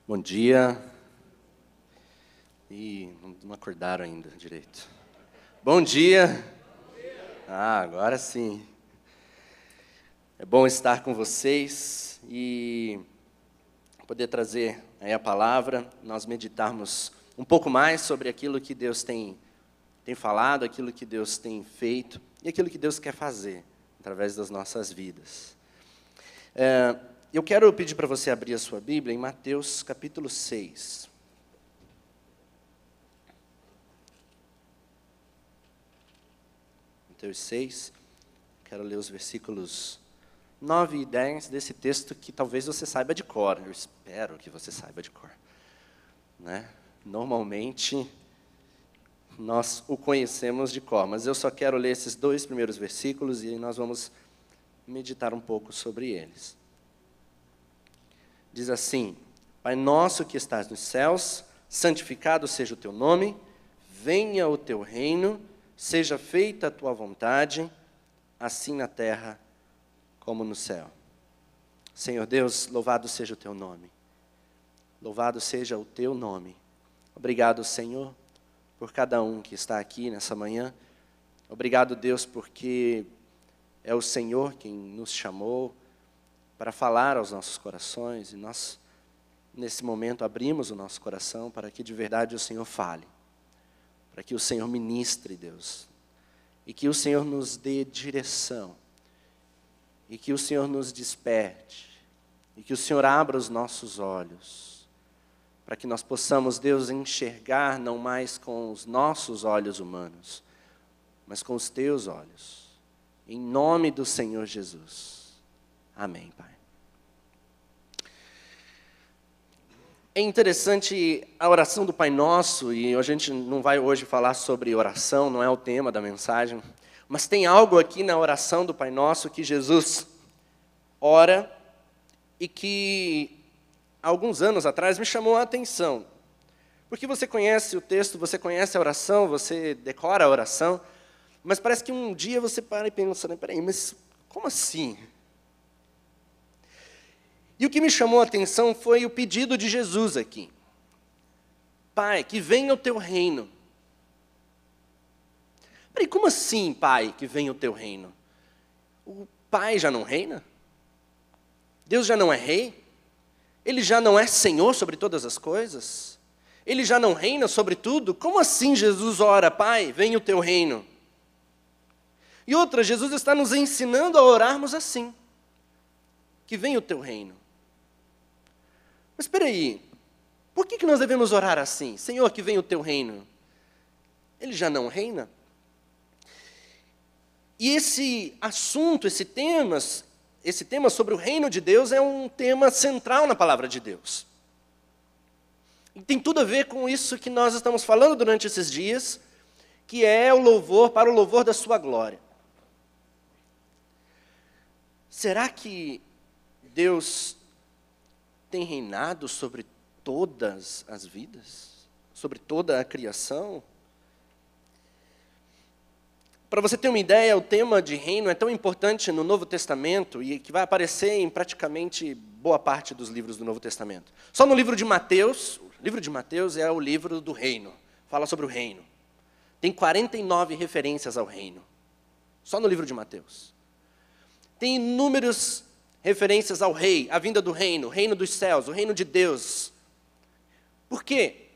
Bom dia. Ih, não acordaram ainda direito. Bom dia. Agora sim. É bom estar com vocês e poder trazer aí a palavra, nós meditarmos um pouco mais sobre aquilo que Deus tem falado, aquilo que Deus tem feito e aquilo que Deus quer fazer através das nossas vidas. Eu quero pedir para você abrir a sua Bíblia em Mateus capítulo 6. Mateus 6, quero ler os versículos 9 e 10 desse texto que talvez você saiba de cor. Eu espero que você saiba de cor, né? Normalmente, nós o conhecemos de cor, mas eu só quero ler esses dois primeiros versículos e nós vamos meditar um pouco sobre eles. Diz assim: Pai nosso que estás nos céus, santificado seja o teu nome, venha o teu reino, seja feita a tua vontade, assim na terra como no céu. Senhor Deus, louvado seja o teu nome. Louvado seja o teu nome. Obrigado, Senhor, por cada um que está aqui nessa manhã. Obrigado, Deus, porque é o Senhor quem nos chamou para falar aos nossos corações, e nós, nesse momento, abrimos o nosso coração para que de verdade o Senhor fale, para que o Senhor ministre, Deus, e que o Senhor nos dê direção, e que o Senhor nos desperte, e que o Senhor abra os nossos olhos, para que nós possamos, Deus, enxergar não mais com os nossos olhos humanos, mas com os teus olhos, em nome do Senhor Jesus. Amém, Pai. É interessante a oração do Pai Nosso, e a gente não vai hoje falar sobre oração, não é o tema da mensagem, mas tem algo aqui na oração do Pai Nosso que Jesus ora e que, há alguns anos atrás, me chamou a atenção. Porque você conhece o texto, você conhece a oração, você decora a oração, mas parece que um dia você para e pensa, peraí, mas como assim? E o que me chamou a atenção foi o pedido de Jesus aqui. Pai, que venha o teu reino. Peraí, como assim, Pai, que venha o teu reino? O Pai já não reina? Deus já não é rei? Ele já não é Senhor sobre todas as coisas? Ele já não reina sobre tudo? Como assim Jesus ora, Pai, venha o teu reino? E outra, Jesus está nos ensinando a orarmos assim. Que venha o teu reino. Mas espera aí, por que nós devemos orar assim? Senhor, que venha o teu reino. Ele já não reina? E esse assunto, esse tema sobre o reino de Deus é um tema central na palavra de Deus. E tem tudo a ver com isso que nós estamos falando durante esses dias, que é o louvor para o louvor da sua glória. Será que Deus tem reinado sobre todas as vidas? Sobre toda a criação? Para você ter uma ideia, o tema de reino é tão importante no Novo Testamento e que vai aparecer em praticamente boa parte dos livros do Novo Testamento. Só no livro de Mateus, o livro de Mateus é o livro do reino, fala sobre o reino. Tem 49 referências ao reino, só no livro de Mateus. Tem inúmeras referências ao rei, à vinda do reino, o reino dos céus, o reino de Deus. Por quê?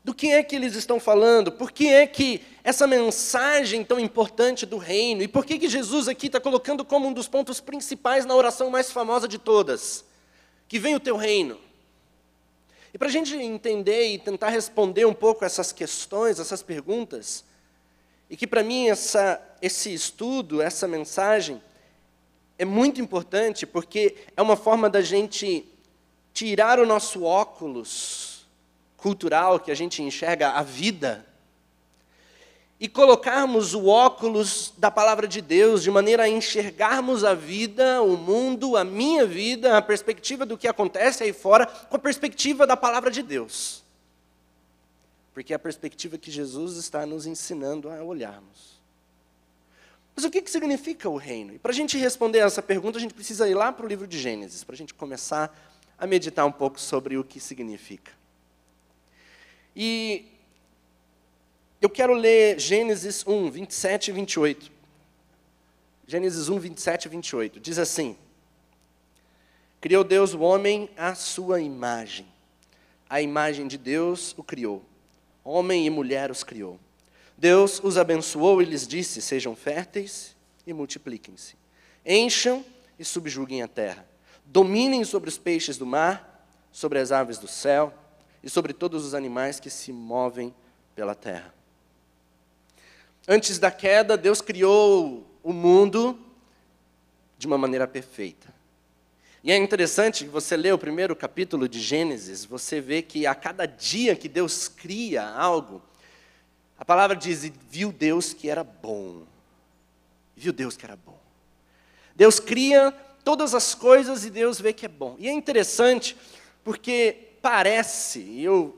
Do que é que eles estão falando? Por que é que essa mensagem tão importante do reino? E por que Jesus aqui está colocando como um dos pontos principais na oração mais famosa de todas? Que venha o teu reino. E para a gente entender e tentar responder um pouco essas questões, essas perguntas, e que para mim esse estudo, essa mensagem, é muito importante porque é uma forma da gente tirar o nosso óculos cultural, que a gente enxerga a vida, e colocarmos o óculos da palavra de Deus, de maneira a enxergarmos a vida, o mundo, a minha vida, a perspectiva do que acontece aí fora, com a perspectiva da palavra de Deus. Porque é a perspectiva que Jesus está nos ensinando a olharmos. Mas o que significa o reino? E para a gente responder essa pergunta, a gente precisa ir lá para o livro de Gênesis, para a gente começar a meditar um pouco sobre o que significa. E eu quero ler Gênesis 1, 27 e 28. Gênesis 1, 27 e 28. Diz assim: Criou Deus o homem à sua imagem. A imagem de Deus o criou. Homem e mulher os criou. Deus os abençoou e lhes disse: sejam férteis e multipliquem-se. Encham e subjuguem a terra. Dominem sobre os peixes do mar, sobre as aves do céu e sobre todos os animais que se movem pela terra. Antes da queda, Deus criou o mundo de uma maneira perfeita. E é interessante que você lê o primeiro capítulo de Gênesis, você vê que a cada dia que Deus cria algo, a palavra diz: e viu Deus que era bom. Viu Deus que era bom. Deus cria todas as coisas e Deus vê que é bom. E é interessante porque parece, e eu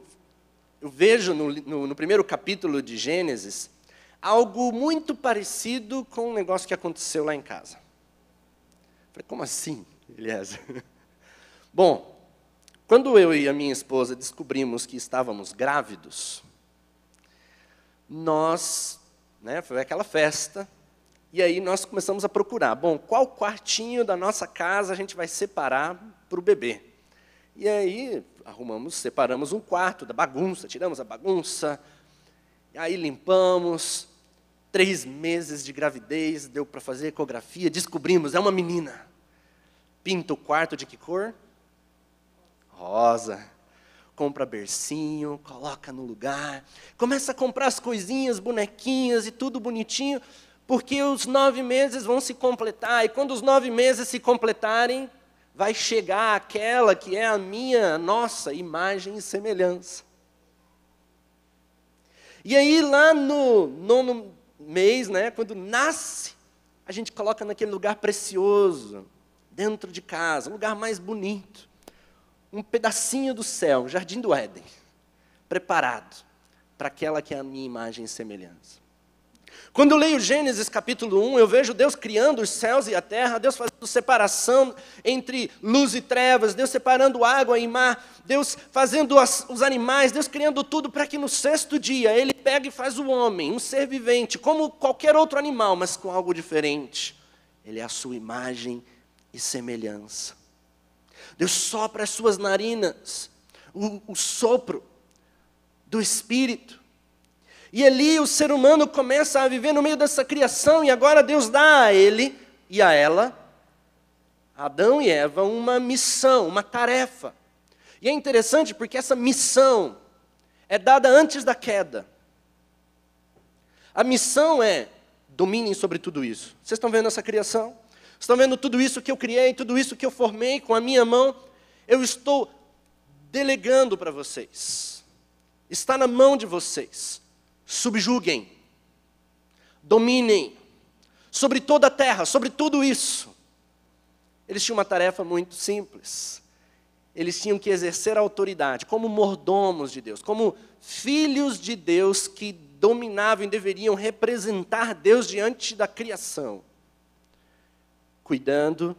vejo no primeiro capítulo de Gênesis, algo muito parecido com um negócio que aconteceu lá em casa. Falei, como assim, Eliezer? Bom, quando eu e a minha esposa descobrimos que estávamos grávidos, nós, foi aquela festa, e aí nós começamos a procurar, bom, qual quartinho da nossa casa a gente vai separar para o bebê? E aí separamos um quarto da bagunça, tiramos a bagunça, e aí limpamos. 3 meses de gravidez, deu para fazer ecografia, descobrimos, é uma menina. Pinta o quarto de que cor? Rosa. Compra bercinho, coloca no lugar, começa a comprar as coisinhas, bonequinhas e tudo bonitinho, porque os 9 meses vão se completar, e quando os 9 meses se completarem, vai chegar aquela que é a nossa imagem e semelhança. E aí lá no 9º mês, quando nasce, a gente coloca naquele lugar precioso, dentro de casa, um lugar mais bonito. Um pedacinho do céu, um jardim do Éden, preparado para aquela que é a minha imagem e semelhança. Quando eu leio Gênesis capítulo 1, eu vejo Deus criando os céus e a terra, Deus fazendo separação entre luz e trevas, Deus separando água e mar, Deus fazendo os animais, Deus criando tudo para que no 6º dia Ele pega e faz o homem, um ser vivente, como qualquer outro animal, mas com algo diferente. Ele é a sua imagem e semelhança. Deus sopra as suas narinas, o sopro do Espírito. E ali o ser humano começa a viver no meio dessa criação, e agora Deus dá a ele e a ela, Adão e Eva, uma missão, uma tarefa. E é interessante porque essa missão é dada antes da queda. A missão é: dominem sobre tudo isso. Vocês estão vendo essa criação? Estão vendo tudo isso que eu criei, tudo isso que eu formei com a minha mão? Eu estou delegando para vocês. Está na mão de vocês. Subjuguem. Dominem. Sobre toda a terra, sobre tudo isso. Eles tinham uma tarefa muito simples. Eles tinham que exercer a autoridade como mordomos de Deus, como filhos de Deus que dominavam e deveriam representar Deus diante da criação. Cuidando,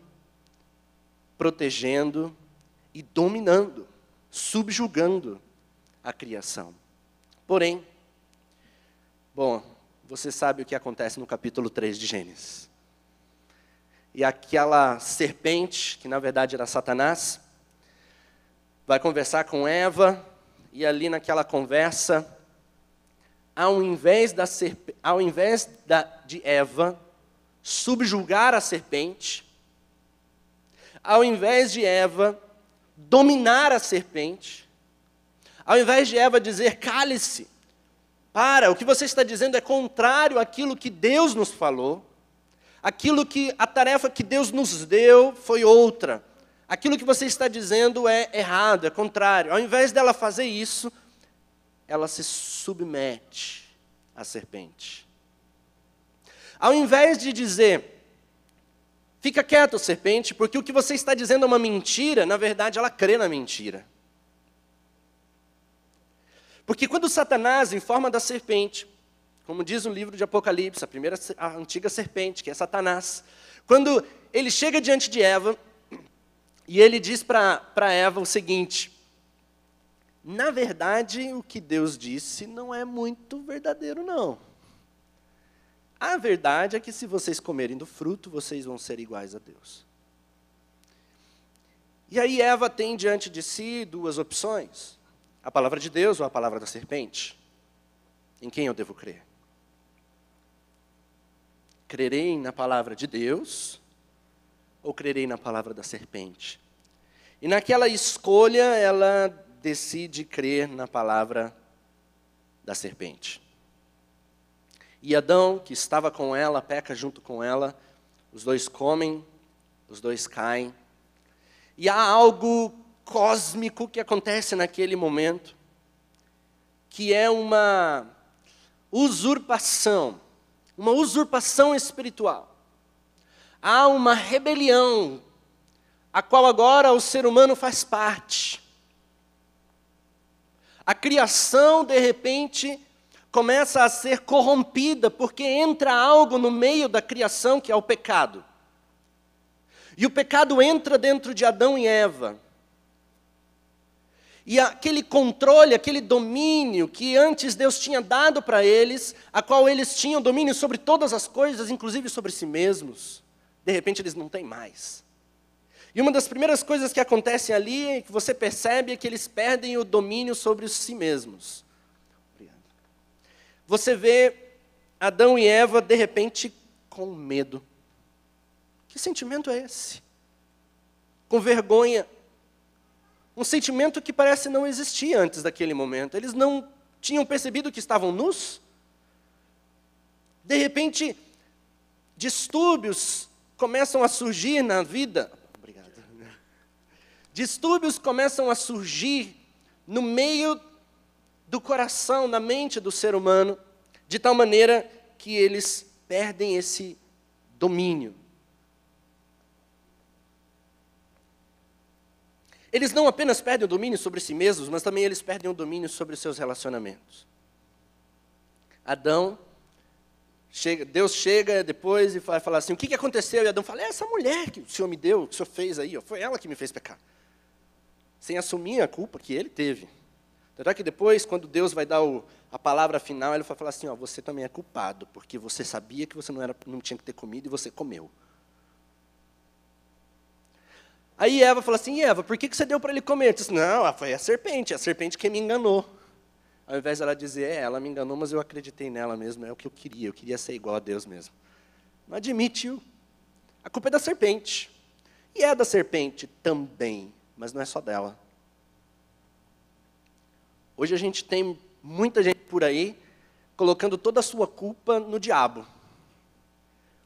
protegendo e dominando, subjugando a criação. Porém, você sabe o que acontece no capítulo 3 de Gênesis. E aquela serpente, que na verdade era Satanás, vai conversar com Eva, e ali naquela conversa, ao invés de Eva subjugar a serpente, ao invés de Eva dominar a serpente, ao invés de Eva dizer, cale-se, o que você está dizendo é contrário àquilo que Deus nos falou, a tarefa que Deus nos deu foi outra, aquilo que você está dizendo é errado, é contrário. Ao invés dela fazer isso, ela se submete à serpente. Ao invés de dizer, fica quieto, serpente, porque o que você está dizendo é uma mentira, na verdade ela crê na mentira. Porque quando Satanás, em forma da serpente, como diz o livro de Apocalipse, a antiga serpente, que é Satanás, quando ele chega diante de Eva, E ele diz para Eva o seguinte: na verdade, o que Deus disse não é muito verdadeiro, não. A verdade é que se vocês comerem do fruto, vocês vão ser iguais a Deus. E aí Eva tem diante de si duas opções: a palavra de Deus ou a palavra da serpente. Em quem eu devo crer? Crerei na palavra de Deus ou crerei na palavra da serpente? E naquela escolha, ela decide crer na palavra da serpente. E Adão, que estava com ela, peca junto com ela, os dois comem, os dois caem. E há algo cósmico que acontece naquele momento, que é uma usurpação espiritual. Há uma rebelião, a qual agora o ser humano faz parte. A criação, de repente, começa a ser corrompida, porque entra algo no meio da criação, que é o pecado. E o pecado entra dentro de Adão e Eva. E aquele controle, aquele domínio que antes Deus tinha dado para eles, a qual eles tinham domínio sobre todas as coisas, inclusive sobre si mesmos, de repente eles não têm mais. E uma das primeiras coisas que acontecem ali, que você percebe, é que eles perdem o domínio sobre si mesmos. Obrigado. Você vê Adão e Eva, de repente, com medo. Que sentimento é esse? Com vergonha. Um sentimento que parece não existir antes daquele momento. Eles não tinham percebido que estavam nus. De repente, distúrbios começam a surgir na vida. Obrigado. Distúrbios começam a surgir no meio do coração, na mente do ser humano, de tal maneira que eles perdem esse domínio. Eles não apenas perdem o domínio sobre si mesmos, mas também eles perdem o domínio sobre os seus relacionamentos. Deus chega depois e vai falar assim: o que aconteceu? E Adão fala: é essa mulher que o Senhor me deu, que o Senhor fez aí, foi ela que me fez pecar. Sem assumir a culpa que ele teve. Tanto é que depois, quando Deus vai dar a palavra final, ele vai falar assim: você também é culpado, porque você sabia que você não tinha que ter comido e você comeu. Aí Eva fala assim: Eva, por que você deu para ele comer? Eu disse: não, foi a serpente que me enganou. Ao invés dela dizer: ela me enganou, mas eu acreditei nela mesmo, é o que eu queria ser igual a Deus mesmo. Não admitiu. A culpa é da serpente. E é da serpente também, mas não é só dela. Hoje a gente tem muita gente por aí colocando toda a sua culpa no diabo.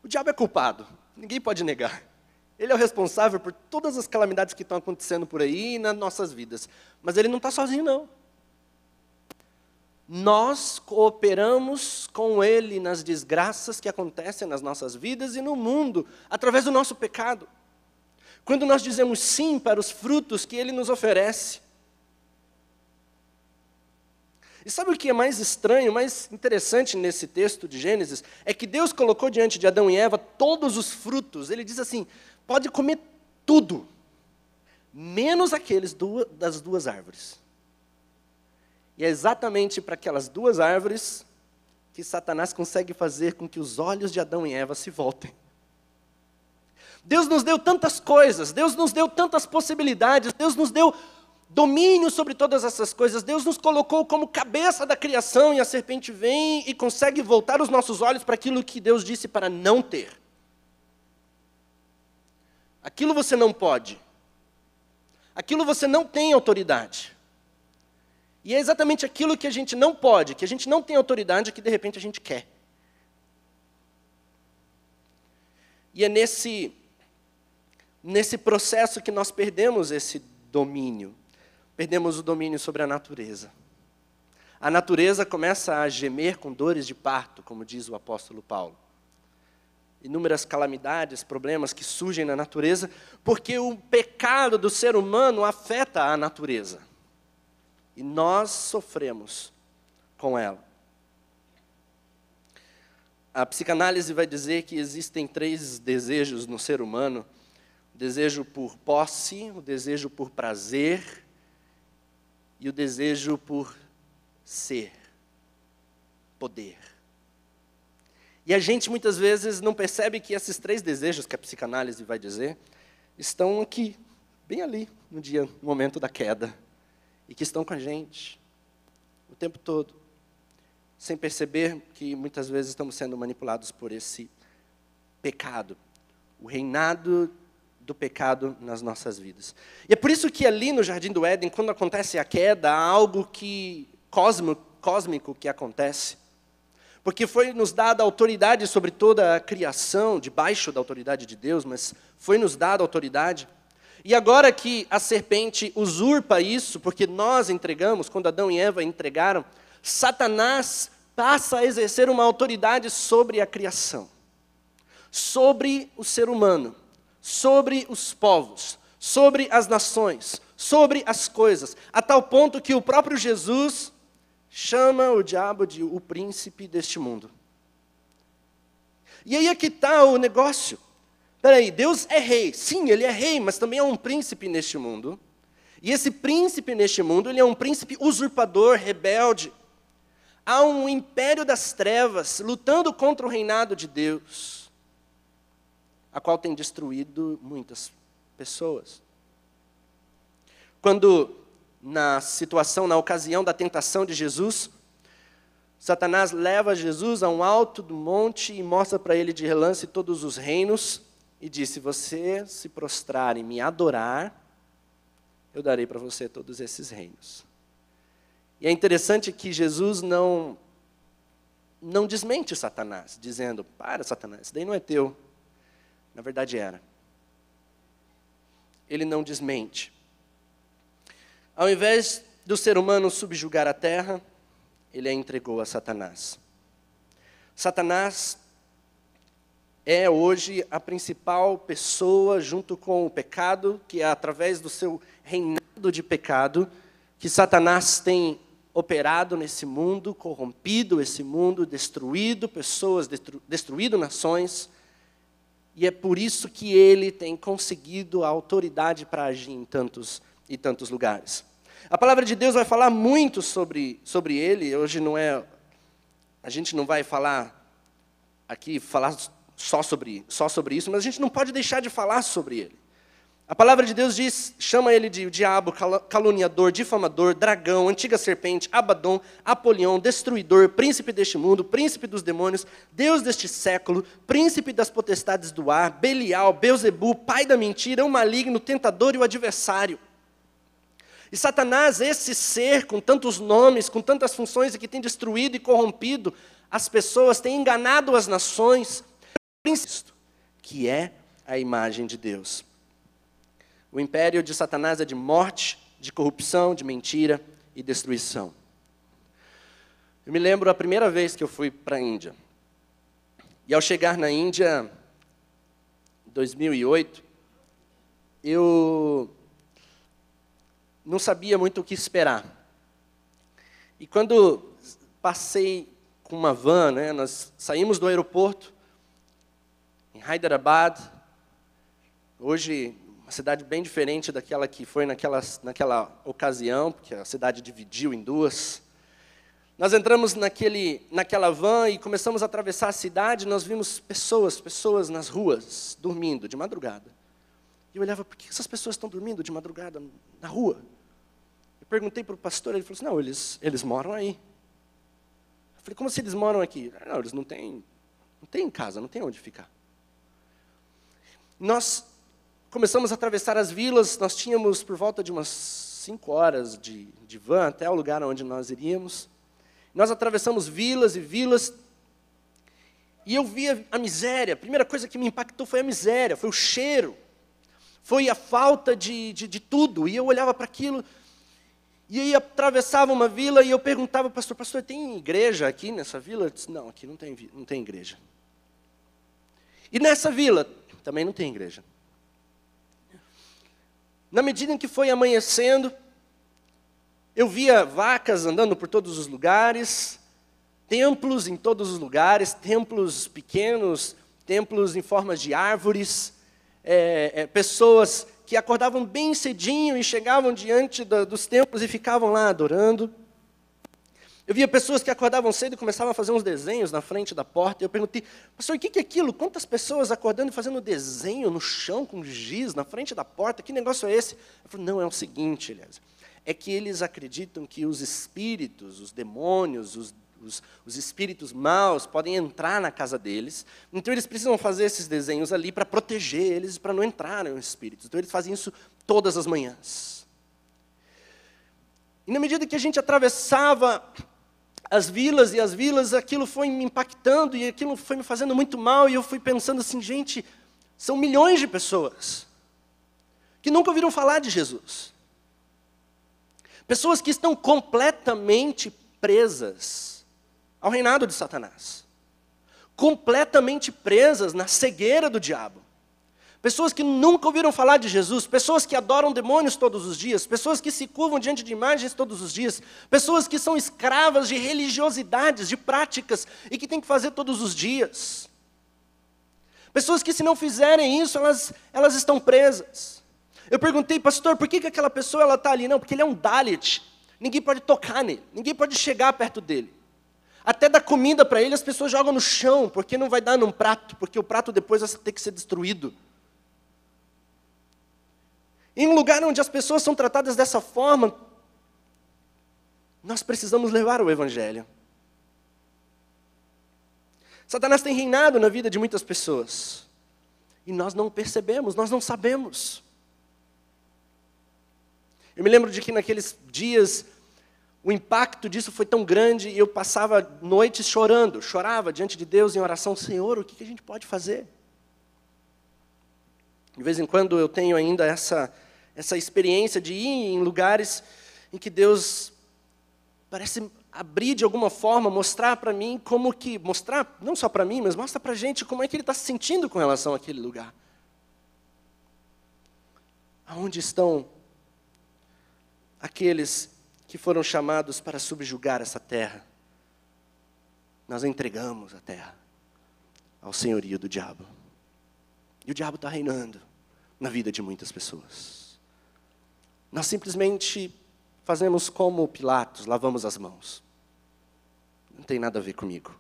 O diabo é culpado, ninguém pode negar. Ele é o responsável por todas as calamidades que estão acontecendo por aí nas nossas vidas. Mas ele não está sozinho, não. Nós cooperamos com ele nas desgraças que acontecem nas nossas vidas e no mundo, através do nosso pecado. Quando nós dizemos sim para os frutos que ele nos oferece. E sabe o que é mais estranho, mais interessante nesse texto de Gênesis? É que Deus colocou diante de Adão e Eva todos os frutos. Ele diz assim: pode comer tudo, menos aqueles das duas árvores. E é exatamente para aquelas duas árvores que Satanás consegue fazer com que os olhos de Adão e Eva se voltem. Deus nos deu tantas coisas, Deus nos deu tantas possibilidades, Deus nos deu domínio sobre todas essas coisas, Deus nos colocou como cabeça da criação, e a serpente vem e consegue voltar os nossos olhos para aquilo que Deus disse para não ter. Aquilo você não pode. Aquilo você não tem autoridade. E é exatamente aquilo que a gente não pode, que a gente não tem autoridade, que de repente a gente quer. E é nesse processo que nós perdemos esse domínio. Perdemos o domínio sobre a natureza. A natureza começa a gemer com dores de parto, como diz o apóstolo Paulo. Inúmeras calamidades, problemas que surgem na natureza, porque o pecado do ser humano afeta a natureza. E nós sofremos com ela. A psicanálise vai dizer que existem 3 desejos no ser humano. desejo por posse, o desejo por prazer e o desejo por ser, poder. E a gente muitas vezes não percebe que esses 3 desejos que a psicanálise vai dizer estão aqui, bem ali, no momento da queda, e que estão com a gente o tempo todo, sem perceber que muitas vezes estamos sendo manipulados por esse pecado, o reinado do pecado nas nossas vidas. E é por isso que ali no Jardim do Éden, quando acontece a queda, há algo cósmico que acontece. Porque foi nos dada autoridade sobre toda a criação, debaixo da autoridade de Deus, mas foi nos dada autoridade. E agora que a serpente usurpa isso, porque nós entregamos, quando Adão e Eva entregaram, Satanás passa a exercer uma autoridade sobre a criação, sobre o ser humano, sobre os povos, sobre as nações, sobre as coisas, a tal ponto que o próprio Jesus chama o diabo de o príncipe deste mundo. E aí é que está o negócio. Peraí, Deus é rei. Sim, Ele é rei, mas também é um príncipe neste mundo. E esse príncipe neste mundo, ele é um príncipe usurpador, rebelde. Há um império das trevas lutando contra o reinado de Deus, a qual tem destruído muitas pessoas. Quando na ocasião da tentação de Jesus, Satanás leva Jesus a um alto do monte e mostra para ele de relance todos os reinos e diz: se você se prostrar e me adorar, eu darei para você todos esses reinos. E é interessante que Jesus não desmente Satanás, dizendo: para, Satanás, isso daí não é teu. Na verdade era. Ele não desmente. Ao invés do ser humano subjugar a terra, ele a entregou a Satanás. Satanás é hoje a principal pessoa, junto com o pecado, que é através do seu reinado de pecado, que Satanás tem operado nesse mundo, corrompido esse mundo, destruído pessoas, destruído nações, e é por isso que ele tem conseguido a autoridade para agir em tantos e tantos lugares. A palavra de Deus vai falar muito sobre ele. Hoje a gente não vai falar só sobre isso, mas a gente não pode deixar de falar sobre ele. A palavra de Deus chama ele de diabo, caluniador, difamador, dragão, antiga serpente, Abaddon, Apolion, destruidor, príncipe deste mundo, príncipe dos demônios, Deus deste século, príncipe das potestades do ar, Belial, Beelzebu, pai da mentira, o maligno, tentador e o adversário. E Satanás, esse ser com tantos nomes, com tantas funções, e que tem destruído e corrompido as pessoas, tem enganado as nações, que é a imagem de Deus. O império de Satanás é de morte, de corrupção, de mentira e destruição. Eu me lembro a primeira vez que eu fui para a Índia. E ao chegar na Índia, em 2008, eu não sabia muito o que esperar. E quando passei com uma van, nós saímos do aeroporto, em Hyderabad, hoje uma cidade bem diferente daquela que foi naquela ocasião, porque a cidade dividiu em duas. Nós entramos naquela van e começamos a atravessar a cidade, nós vimos pessoas nas ruas, dormindo, de madrugada. E eu olhava: por que essas pessoas estão dormindo de madrugada na rua? Eu perguntei para o pastor, ele falou assim: não, eles moram aí. Eu falei: como assim eles moram aqui? Não, eles não têm casa, não tem onde ficar. Nós começamos a atravessar as vilas, nós tínhamos por volta de umas 5 horas de van até o lugar onde nós iríamos. Nós atravessamos vilas e vilas, e eu via a miséria. A primeira coisa que me impactou foi a miséria, foi o cheiro, foi a falta de tudo. E eu olhava para aquilo, e aí atravessava uma vila, e eu perguntava para o pastor, tem igreja aqui nessa vila? Ele disse: não, aqui não tem igreja. E nessa vila, também não tem igreja. Na medida em que foi amanhecendo, eu via vacas andando por todos os lugares, templos em todos os lugares, templos pequenos, templos em formas de árvores, pessoas que acordavam bem cedinho e chegavam diante dos templos e ficavam lá adorando. Eu via pessoas que acordavam cedo e começavam a fazer uns desenhos na frente da porta. E eu perguntei, pastor, o que é aquilo? Quantas pessoas acordando e fazendo desenho no chão com giz na frente da porta? Que negócio é esse? Eu falei, não, é o seguinte, Elias. É que eles acreditam que os espíritos, os demônios, os espíritos maus podem entrar na casa deles. Então eles precisam fazer esses desenhos ali para proteger eles, para não entrarem os espíritos. Então eles fazem isso todas as manhãs. E na medida que a gente atravessava as vilas, aquilo foi me impactando e aquilo foi me fazendo muito mal. E eu fui pensando assim, gente, são milhões de pessoas que nunca ouviram falar de Jesus. Pessoas que estão completamente presas ao reinado de Satanás. Completamente presas na cegueira do diabo. Pessoas que nunca ouviram falar de Jesus, pessoas que adoram demônios todos os dias, pessoas que se curvam diante de imagens todos os dias, pessoas que são escravas de religiosidades, de práticas, e que têm que fazer todos os dias. Pessoas que se não fizerem isso, elas estão presas. Eu perguntei, pastor, por que aquela pessoa está ali? Não, porque ele é um Dalit, ninguém pode tocar nele, ninguém pode chegar perto dele. Até dar comida para ele, as pessoas jogam no chão, porque não vai dar num prato, porque o prato depois vai ter que ser destruído. Em um lugar onde as pessoas são tratadas dessa forma, nós precisamos levar o Evangelho. Satanás tem reinado na vida de muitas pessoas. E nós não percebemos, nós não sabemos. Eu me lembro de que naqueles dias, o impacto disso foi tão grande, e eu passava noites chorando, chorava diante de Deus em oração, Senhor, o que a gente pode fazer? De vez em quando eu tenho ainda essa experiência de ir em lugares em que Deus parece abrir de alguma forma, mostrar para mim como que, mostrar não só para mim, mas mostra para a gente como é que Ele está se sentindo com relação àquele lugar. Aonde estão aqueles que foram chamados para subjugar essa terra? Nós entregamos a terra ao senhorio do diabo. E o diabo está reinando na vida de muitas pessoas. Nós simplesmente fazemos como Pilatos, lavamos as mãos. Não tem nada a ver comigo.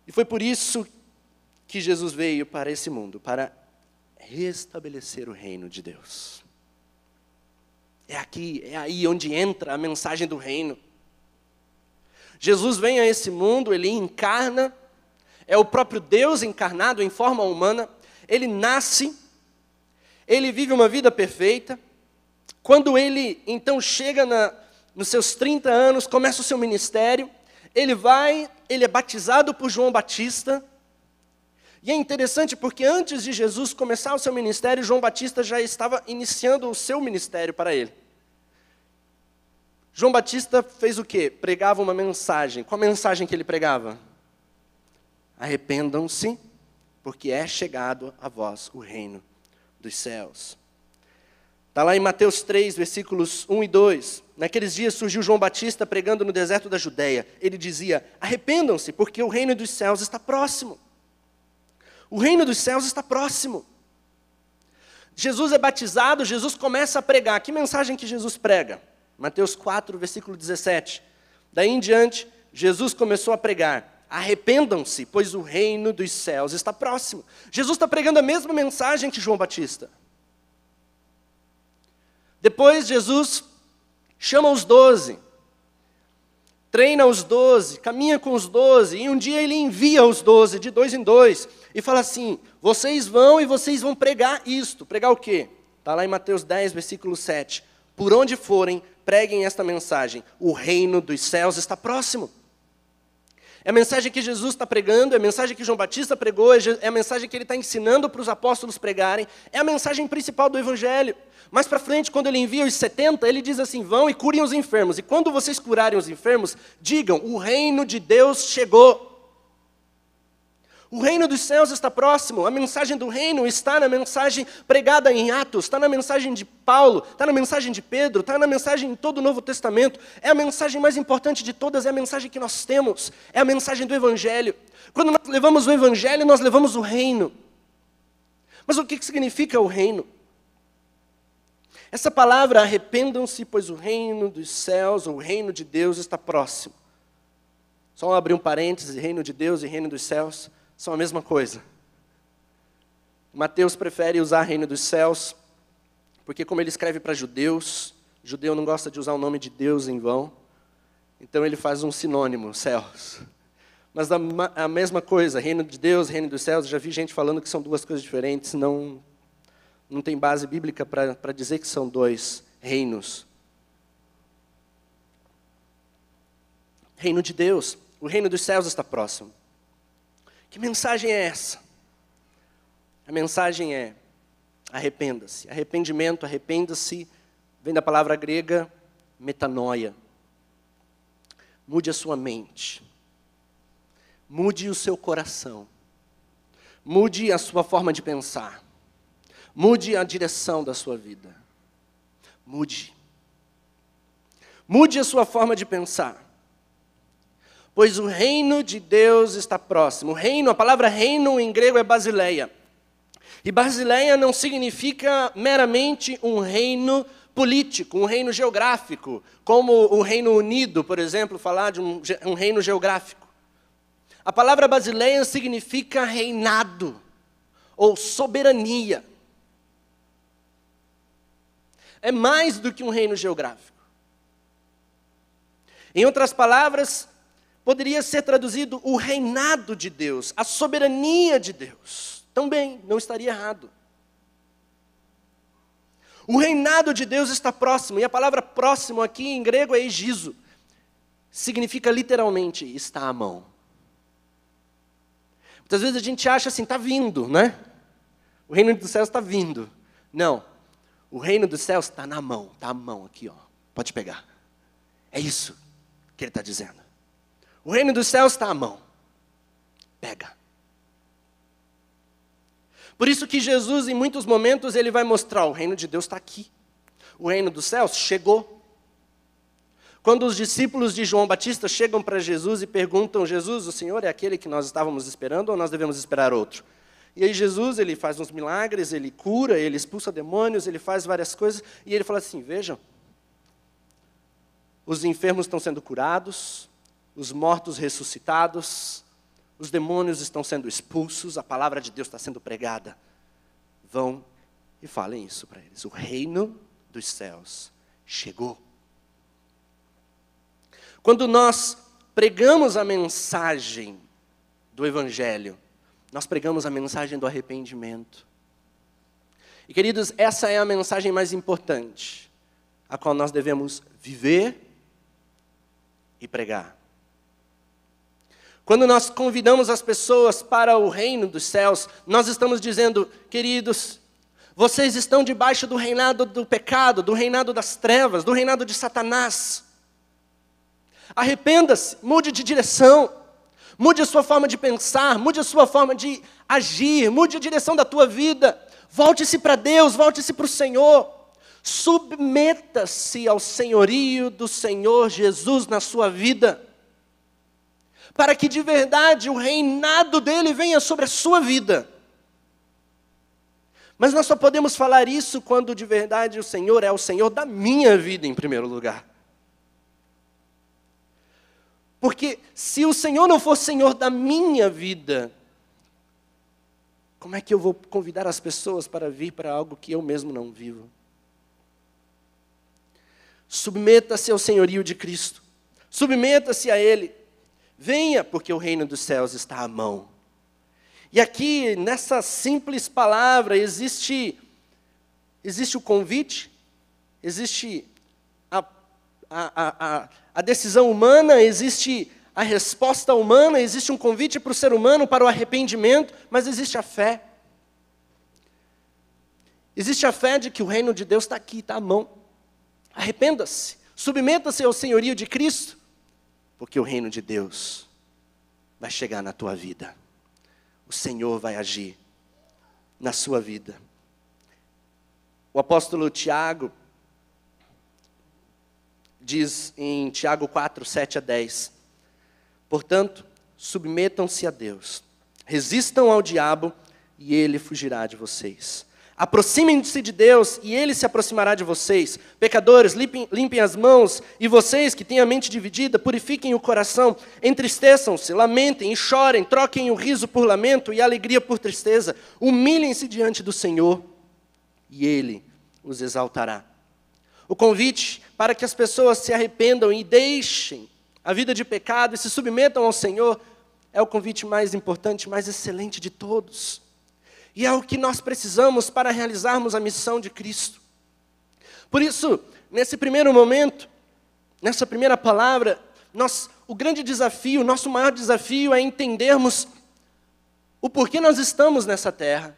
E foi por isso que Jesus veio para esse mundo, para restabelecer o reino de Deus. É aqui, é aí onde entra a mensagem do reino. Jesus vem a esse mundo, Ele encarna, é o próprio Deus encarnado em forma humana. Ele nasce, Ele vive uma vida perfeita. Quando Ele, então, chega nos seus 30 anos, começa o seu ministério, Ele é batizado por João Batista. E é interessante porque antes de Jesus começar o seu ministério, João Batista já estava iniciando o seu ministério para Ele. João Batista fez o quê? Pregava uma mensagem. Qual a mensagem que ele pregava? Arrependam-se, porque é chegado a vós o reino dos céus. Está lá em Mateus 3, versículos 1 e 2. Naqueles dias surgiu João Batista pregando no deserto da Judeia. Ele dizia, arrependam-se, porque o reino dos céus está próximo. O reino dos céus está próximo. Jesus é batizado, Jesus começa a pregar. Que mensagem que Jesus prega? Mateus 4, versículo 17. Daí em diante, Jesus começou a pregar. Arrependam-se, pois o reino dos céus está próximo. Jesus está pregando a mesma mensagem que João Batista. Depois Jesus chama os 12, treina os 12, caminha com os 12, e um dia Ele envia os 12, de 2 em 2, e fala assim, vocês vão e vocês vão pregar isto. Pregar o quê? Está lá em Mateus 10, versículo 7. Por onde forem, preguem esta mensagem, o reino dos céus está próximo. É a mensagem que Jesus está pregando, é a mensagem que João Batista pregou, é a mensagem que ele está ensinando para os apóstolos pregarem, é a mensagem principal do Evangelho. Mais para frente, quando ele envia os 70, ele diz assim, vão e curem os enfermos. E quando vocês curarem os enfermos, digam, o reino de Deus chegou. O reino dos céus está próximo, a mensagem do reino está na mensagem pregada em Atos, está na mensagem de Paulo, está na mensagem de Pedro, está na mensagem em todo o Novo Testamento. É a mensagem mais importante de todas, é a mensagem que nós temos, é a mensagem do Evangelho. Quando nós levamos o Evangelho, nós levamos o reino. Mas o que significa o reino? Essa palavra, arrependam-se, pois o reino dos céus, ou o reino de Deus está próximo. Só abrir um parênteses, reino de Deus e reino dos céus são a mesma coisa. Mateus prefere usar reino dos céus, porque como ele escreve para judeus, judeu não gosta de usar o nome de Deus em vão, então ele faz um sinônimo, céus. Mas a mesma coisa, reino de Deus, reino dos céus, eu já vi gente falando que são duas coisas diferentes, não tem base bíblica para dizer que são dois reinos. Reino de Deus, o reino dos céus está próximo. Que mensagem é essa? A mensagem é: arrependa-se. Arrependimento, arrependa-se, vem da palavra grega metanoia. Mude a sua mente. Mude o seu coração. Mude a sua forma de pensar. Mude a direção da sua vida. Mude. Mude a sua forma de pensar. Pois o reino de Deus está próximo. O reino, a palavra reino em grego é basileia. E basileia não significa meramente um reino político, um reino geográfico, como o Reino Unido, por exemplo, falar de um reino geográfico. A palavra basileia significa reinado, ou soberania. É mais do que um reino geográfico. Em outras palavras, poderia ser traduzido o reinado de Deus, a soberania de Deus. Também não estaria errado. O reinado de Deus está próximo, e a palavra próximo aqui em grego é egizo. Significa literalmente, está à mão. Muitas vezes a gente acha assim, está vindo, né? O reino dos céus está vindo. Não, o reino dos céus está na mão, está à mão aqui, ó. Pode pegar. É isso que ele está dizendo. O reino dos céus está à mão. Pega. Por isso que Jesus, em muitos momentos, ele vai mostrar, o reino de Deus está aqui. O reino dos céus chegou. Quando os discípulos de João Batista chegam para Jesus e perguntam, Jesus, o Senhor é aquele que nós estávamos esperando ou nós devemos esperar outro? E aí Jesus, ele faz uns milagres, ele cura, ele expulsa demônios, ele faz várias coisas, e ele fala assim, vejam, os enfermos estão sendo curados, os mortos ressuscitados, os demônios estão sendo expulsos, a palavra de Deus está sendo pregada. Vão e falem isso para eles. O reino dos céus chegou. Quando nós pregamos a mensagem do Evangelho, nós pregamos a mensagem do arrependimento. E queridos, essa é a mensagem mais importante, a qual nós devemos viver e pregar. Quando nós convidamos as pessoas para o reino dos céus, nós estamos dizendo, queridos, vocês estão debaixo do reinado do pecado, do reinado das trevas, do reinado de Satanás. Arrependa-se, mude de direção, mude a sua forma de pensar, mude a sua forma de agir, mude a direção da tua vida. Volte-se para Deus, volte-se para o Senhor. Submeta-se ao senhorio do Senhor Jesus na sua vida, para que de verdade o reinado dele venha sobre a sua vida. Mas nós só podemos falar isso quando de verdade o Senhor é o Senhor da minha vida em primeiro lugar. Porque se o Senhor não for Senhor da minha vida, como é que eu vou convidar as pessoas para vir para algo que eu mesmo não vivo? Submeta-se ao senhorio de Cristo. Submeta-se a Ele. Venha, porque o reino dos céus está à mão. E aqui, nessa simples palavra, existe o convite, existe a decisão humana, existe a resposta humana, existe um convite para o ser humano para o arrependimento, mas existe a fé. Existe a fé de que o reino de Deus está aqui, está à mão. Arrependa-se, submeta-se ao senhorio de Cristo, porque o reino de Deus vai chegar na tua vida. O Senhor vai agir na sua vida. O apóstolo Tiago diz em Tiago 4, 7 a 10, portanto, submetam-se a Deus, resistam ao diabo e ele fugirá de vocês. Aproximem-se de Deus, e ele se aproximará de vocês. Pecadores, limpem as mãos, e vocês que têm a mente dividida, purifiquem o coração. Entristeçam-se, lamentem e chorem, troquem o riso por lamento e a alegria por tristeza. Humilhem-se diante do Senhor, e ele os exaltará. O convite para que as pessoas se arrependam e deixem a vida de pecado e se submetam ao Senhor é o convite mais importante, mais excelente de todos. E é o que nós precisamos para realizarmos a missão de Cristo. Por isso, nesse primeiro momento, nessa primeira palavra, o grande desafio, o nosso maior desafio é entendermos o porquê nós estamos nessa terra.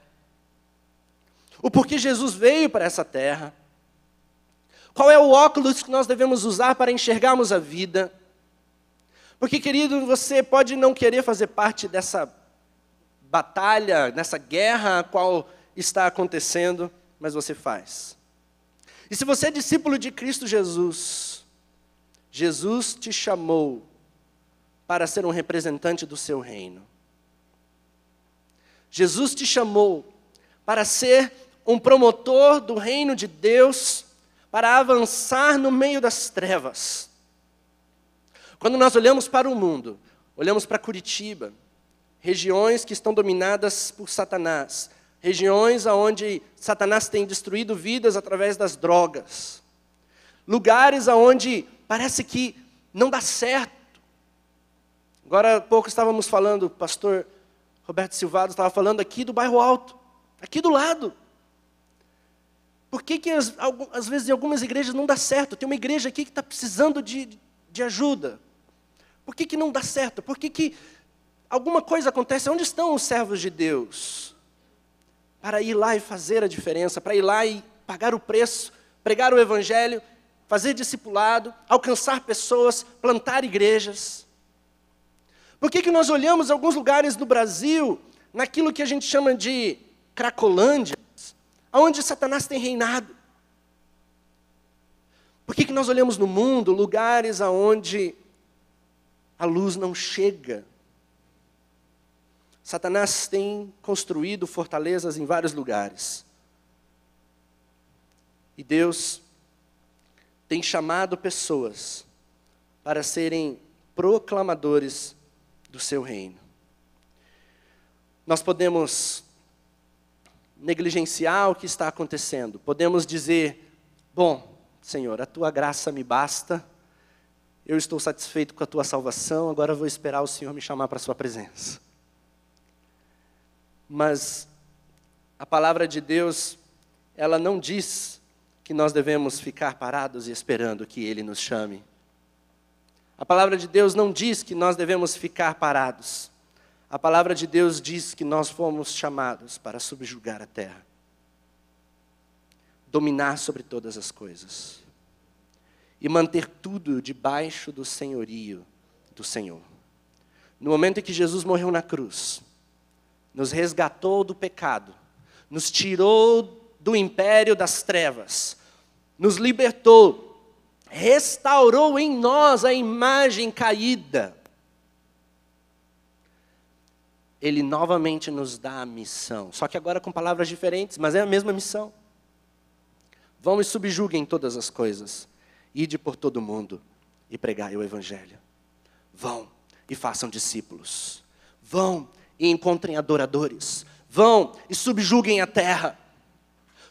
O porquê Jesus veio para essa terra. Qual é o óculos que nós devemos usar para enxergarmos a vida? Porque, querido, você pode não querer fazer parte dessa batalha, nessa guerra a qual está acontecendo, mas você faz. E se você é discípulo de Cristo Jesus, Jesus te chamou para ser um representante do seu reino. Jesus te chamou para ser um promotor do reino de Deus, para avançar no meio das trevas. Quando nós olhamos para o mundo, olhamos para Curitiba, regiões que estão dominadas por Satanás, regiões onde Satanás tem destruído vidas através das drogas, lugares onde parece que não dá certo. Agora há pouco estávamos falando, o pastor Roberto Silvado estava falando aqui do Bairro Alto, aqui do lado. Por que às vezes em algumas igrejas não dá certo? Tem uma igreja aqui que está precisando de ajuda. Por que não dá certo? Por que alguma coisa acontece? Onde estão os servos de Deus? Para ir lá e fazer a diferença, para ir lá e pagar o preço, pregar o evangelho, fazer discipulado, alcançar pessoas, plantar igrejas. Por que nós olhamos alguns lugares no Brasil, naquilo que a gente chama de Cracolândia, onde Satanás tem reinado? Por que nós olhamos no mundo lugares onde a luz não chega? Satanás tem construído fortalezas em vários lugares. E Deus tem chamado pessoas para serem proclamadores do seu reino. Nós podemos negligenciar o que está acontecendo. Podemos dizer, bom, Senhor, a tua graça me basta, eu estou satisfeito com a tua salvação, agora vou esperar o Senhor me chamar para a sua presença. Mas a palavra de Deus, ela não diz que nós devemos ficar parados e esperando que Ele nos chame. A palavra de Deus não diz que nós devemos ficar parados. A palavra de Deus diz que nós fomos chamados para subjugar a terra, dominar sobre todas as coisas e manter tudo debaixo do senhorio do Senhor. No momento em que Jesus morreu na cruz, nos resgatou do pecado, nos tirou do império das trevas, nos libertou, restaurou em nós a imagem caída. Ele novamente nos dá a missão, só que agora com palavras diferentes, mas é a mesma missão. Vão e subjuguem todas as coisas, ide por todo o mundo e pregai o evangelho. Vão e façam discípulos. Vão e encontrem adoradores. Vão e subjuguem a terra.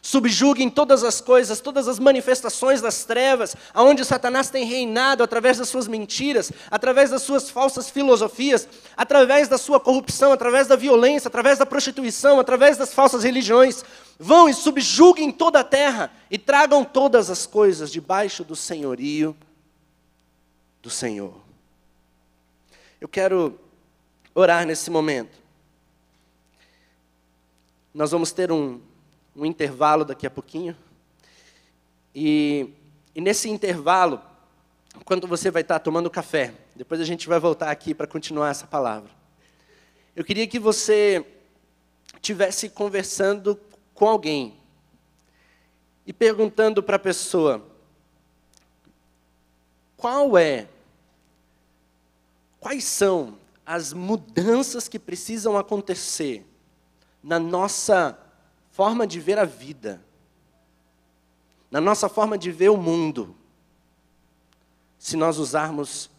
Subjuguem todas as coisas, todas as manifestações das trevas, aonde Satanás tem reinado através das suas mentiras, através das suas falsas filosofias, através da sua corrupção, através da violência, através da prostituição, através das falsas religiões. Vão e subjuguem toda a terra e tragam todas as coisas debaixo do senhorio do Senhor. Eu quero orar nesse momento. Nós vamos ter um intervalo daqui a pouquinho. E nesse intervalo, enquanto você vai estar tomando café, depois a gente vai voltar aqui para continuar essa palavra. Eu queria que você estivesse conversando com alguém e perguntando para a pessoa, quais são as mudanças que precisam acontecer na nossa forma de ver a vida, na nossa forma de ver o mundo, se nós usarmos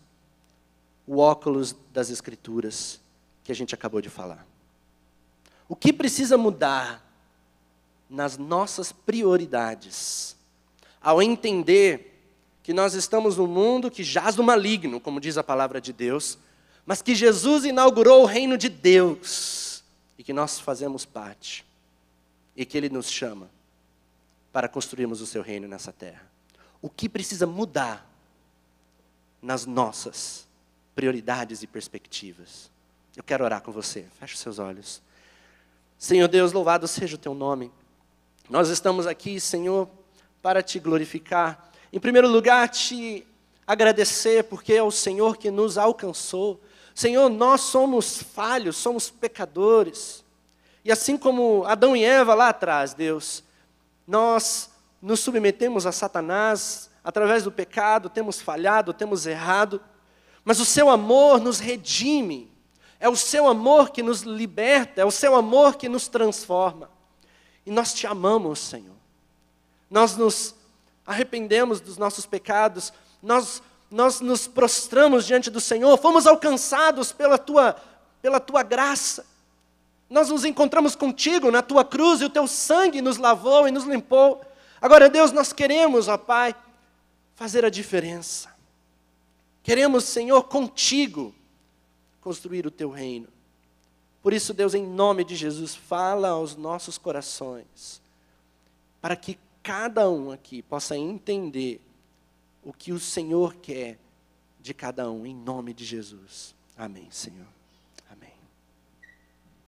o óculos das Escrituras que a gente acabou de falar. O que precisa mudar nas nossas prioridades, ao entender que nós estamos num mundo que jaz no maligno, como diz a palavra de Deus, mas que Jesus inaugurou o reino de Deus, e que nós fazemos parte, e que Ele nos chama para construirmos o seu reino nessa terra. O que precisa mudar nas nossas prioridades e perspectivas? Eu quero orar com você. Feche os seus olhos. Senhor Deus, louvado seja o teu nome. Nós estamos aqui, Senhor, para te glorificar. Em primeiro lugar, te agradecer, porque é o Senhor que nos alcançou. Senhor, nós somos falhos, somos pecadores. E assim como Adão e Eva lá atrás, Deus, nós nos submetemos a Satanás através do pecado, temos falhado, temos errado, mas o seu amor nos redime, é o seu amor que nos liberta, é o seu amor que nos transforma. E nós te amamos, Senhor. Nós nos arrependemos dos nossos pecados, nós nos prostramos diante do Senhor, fomos alcançados pela tua graça. Nós nos encontramos contigo na tua cruz e o teu sangue nos lavou e nos limpou. Agora, Deus, nós queremos, ó Pai, fazer a diferença. Queremos, Senhor, contigo, construir o teu reino. Por isso, Deus, em nome de Jesus, fala aos nossos corações, para que cada um aqui possa entender o que o Senhor quer de cada um, em nome de Jesus. Amém, Senhor.